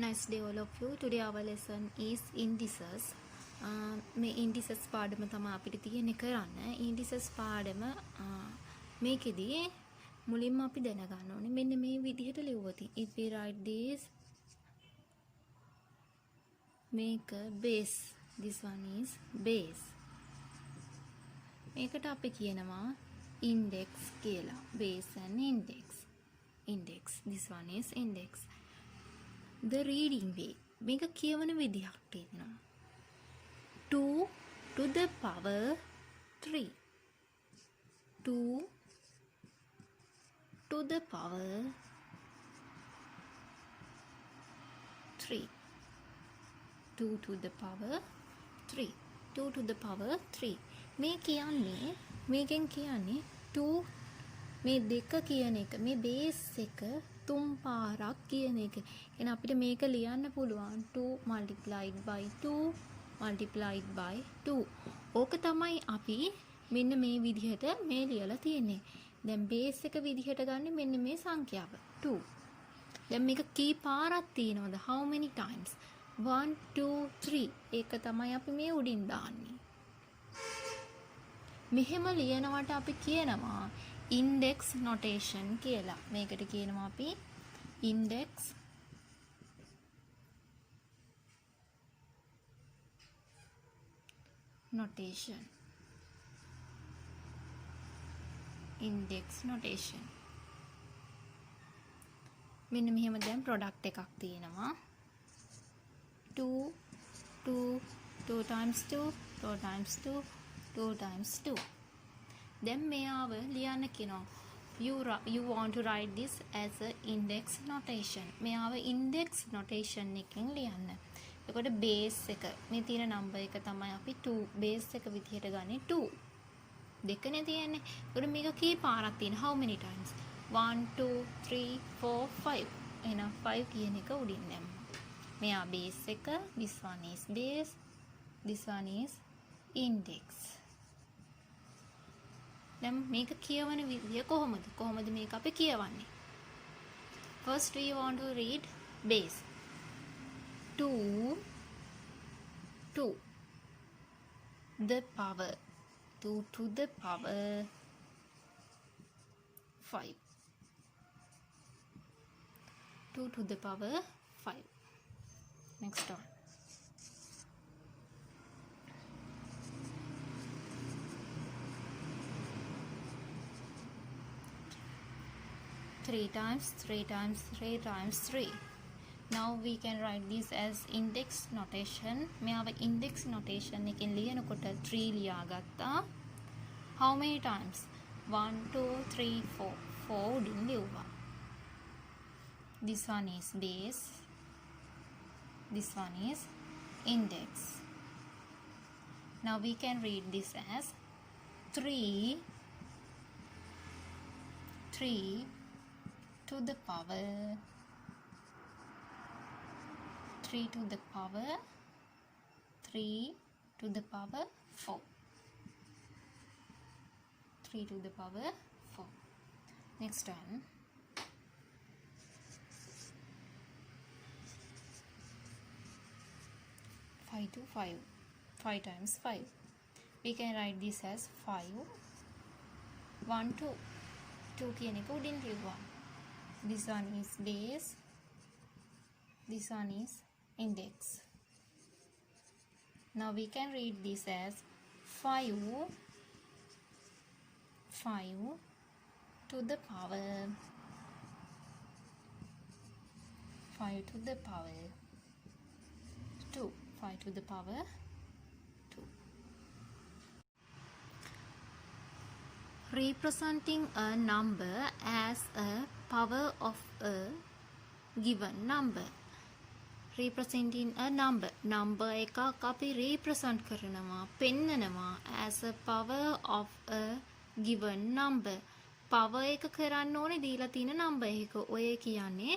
Nice day all of you. Today our lesson is indices. මේ indices පාඩම තමයි අපිට තියෙන්නේ කරන්න. indices පාඩම මේකෙදී මුලින්ම අපි දැනගන්න ඕනේ මෙන්න මේ විදිහට ලියුවොත් if we write this make a base, this one is base. මේකට අපි කියනවා index කියලා. base and index, this one is index. The reading way, මේක කියවන විදිහක් තියෙනවා 2 to the power 3, 2 to the power 3, 2 to the power 3, 2 to the power 3. මේ කියන්නේ මේකෙන් කියන්නේ 2 මේ දෙක කියන එක මේ බේස් එක තුන් පාරක් කියන එක. එහෙනම් අපිට මේක ලියන්න පුළුවන් 2 multiplied by 2 multiplied by 2. ඕක තමයි අපි මෙන්න මේ විදිහට මේ ලියලා තියෙන්නේ. දැන් බේස් එක විදිහට ගන්න මෙන්න මේ සංඛ්‍යාව 2. දැන් මේක කී පාරක් තියෙනවද? how many times? 1 2 3. ඒක තමයි අපි මේ උඩින් දාන්නේ. මෙහෙම ලියනවට අපි කියනවා index notation කියලා. මේකට කියනවා අපි index notation. index notation. මෙන්න මෙහෙම දැන් product එකක් තියෙනවා 2 2 2 times 2 2 times 2 2 times 2. then මෙයාව ලියන්න කියනවා you want to write this as a index notation. මෙයාව index notation එකෙන් ලියන්න. එතකොට base එක මේ තියෙන number එක තමයි අපි 2 base එක විදිහට ගන්නේ 2. දෙකනේ තියෙන්නේ. එතකොට මේක කී පාරක් තියෙන how many times? 1 2 3 4 5. එහෙනම් 5 කියන එක උඩින් දැම්මා. මෙයා base එක, this one is base, this one is index. දැන් මේක කියවන විදිය කොහොමද මේක අපි කියවන්නේ? first we want to read base 2 2 the power 2 to the power 5, 2 to the power 5. next one 3 times 3 times 3 times 3. now we can write this as index notation. මෙයාව index notation එකෙන් ලියනකොට 3 ලියාගත්තා. how many times? 1 2 3 4 4 උඩින් ලියුවා. this one is base, this one is index. now we can read this as 3 to the power 3 to the power 3 to the power 4, 3 to the power 4. next one 5 to 5, 5 times 5. we can write this as 5 1 2 2 කියන එක උඩින් ලියුවා. this one is base, this one is index. now we can read this as 5 to the power 5 to the power 2, 5 to the power 2. representing a number as a power of a given number. representing a number එකක් අපි represent කරනවා පෙන්නනවා as a power of a given number. power එක කරන්න ඕනේ දීලා තියෙන number එක. ඔය කියන්නේ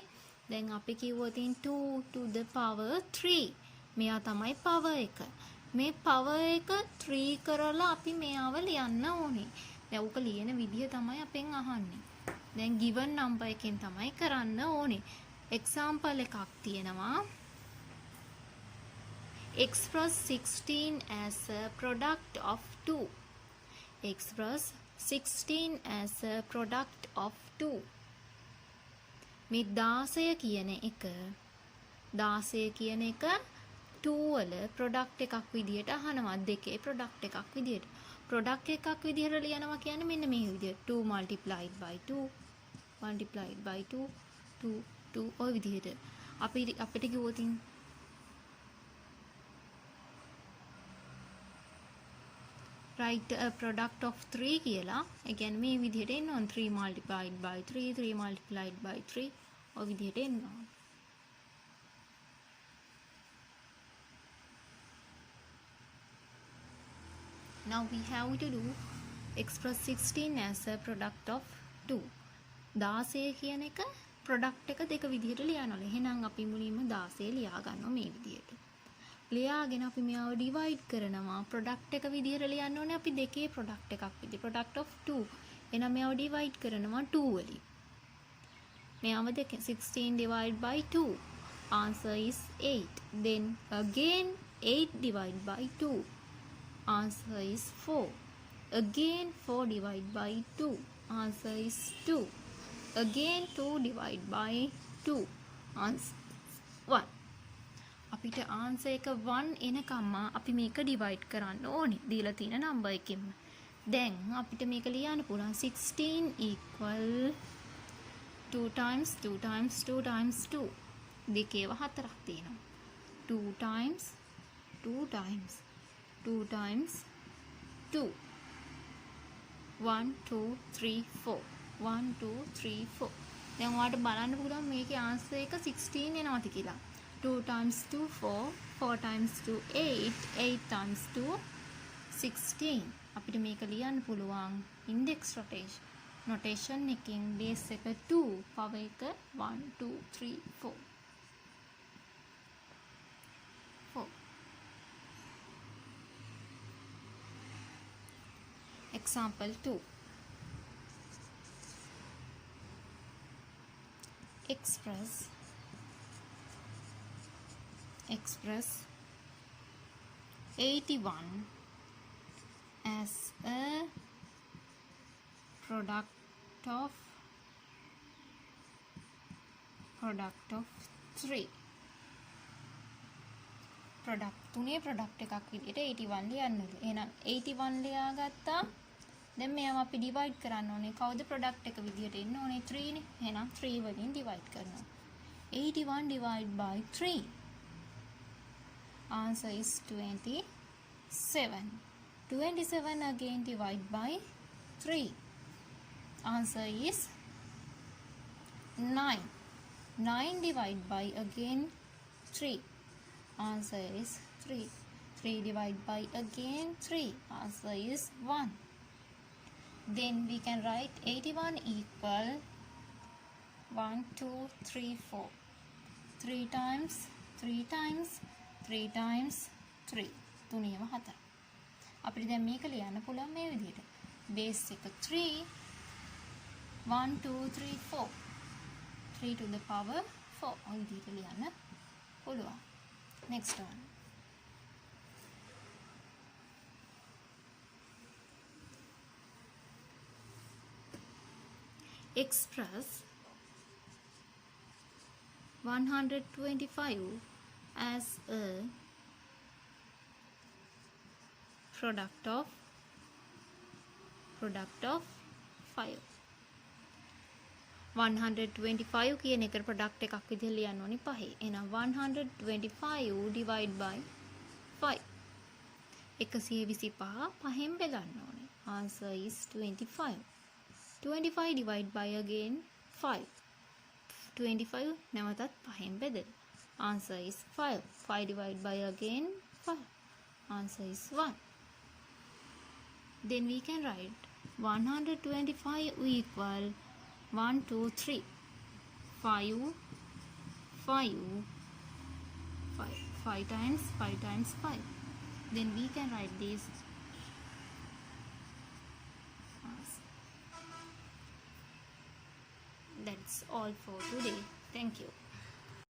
දැන් අපි කිව්වොත් 2 to the power 3. මෙයා තමයි power එක. මේ power එක 3 කරලා අපි මෙයාව ලියන්න ඕනේ. දැන් උක ලියන විදිය තමයි අපෙන් අහන්නේ. දැන් given number එකෙන් තමයි කරන්න ඕනේ. example එකක් තියෙනවා. Express 16 as a product of 2. Express 16 as a product of 2. මේ 16 කියන එක 2 වල ප්‍රොඩක්ට් එකක් විදියට අහනවා. දෙකේ ප්‍රොඩක්ට් එකක් විදියට. ප්‍රොඩක්ට් එකක් විදියට ලියනවා කියන්නේ මෙන්න මේ විදියට 2 multiplied by 2 multiplied by 2 2 2 ඔය විදියට. අපිට කිව්වොත් write a product of 3 කියලා. ඒ කියන්නේ මේ විදියට එන්න ඕන 3 multiplied by 3 3 multiplied by 3 ඔය විදියට එන්න ඕන. Now we have to do express 16 as a product of 2. 16 කියන එක product එක දෙක විදිහට ලියනවා. එහෙනම් අපි මුලින්ම 16 ලියා ගන්නවා මේ විදිහට. ලියාගෙන අපි මේව divide කරනවා. product එක විදිහට ලියන්න ඕනේ අපි දෙකේ product එකක් විදිහට. product of 2. එහෙනම් මේව divide කරනවා 2 වලින්. මේව දෙක 16 divided by 2. Answer is 8. Then again 8 divided by 2. Answer is 4. Again 4 divided by 2. Answer is 2. Again 2 divided by 2. Answer 1. අපිට answer එක 1 එනකම්ම අපි මේක divide කරන්න ඕනේ. දීලා තියෙන number එකෙන්ම. දැන් අපිට මේක ලියන්න පුළුවන් 16 equal 2 times 2 times 2 times 2. දෙකේව 4ක් තියෙනවා. 2 times 2 times 2 times 2 1 2 3 4 1 2 3 4 දැන් ඔයාලට බලන්න පුළුවන් මේකේ ආන්සර් එක 16 එනවාද කියලා 2 times 2 4 4 times 2 8 8 times 2 16 අපිට මේක ලියන්න පුළුවන් index notation එකකින් base එක 2 power එක 1 2 3 4 Example 2. Express 81 as a product of 3. product තුනේ product එකක් විදිහට 81 ලියන්න ඕනේ. එහෙනම් 81 ලියාගත්තා. දැන් මේව අපි divide කරන්න ඕනේ. කවුද product එක විදිහට එන්න ඕනේ 3 නේ. එහෙනම් 3 වලින් divide කරනවා. 81 divided by 3. Answer is 27. 27 again divided by 3. Answer is 9. 9 divided by again 3. Answer is 3. 3 divided by again 3. Answer is 1. Then we can write 81 equal 1 2 3 4. 3 times 3 times 3 times 3. තුනේම 4. අපිට දැන් මේක ලියන්න පුළුවන් මේ විදිහට. base එක 3 1 2 3 4. 3 to the power 4. ඔය විදිහට ලියන්න පුළුවන්. Next one. Express 125 as a product of 5. 125 කියන එකට product එකක් විදිහට ලියන්න ඕනේ 5. එහෙනම් 125 divide by 5. 125 5න් බෙදන්න ඕනේ. Answer is 25. 25 divide by again 5. 25 නැවතත් 5න් බෙදෙන්න. Answer is 5. 5 divide by again 5. Answer is 1. Then we can write 125 equal 1 2 3 5 5 5 5 times 5. Then we can write this as. That's all for today. Thank you.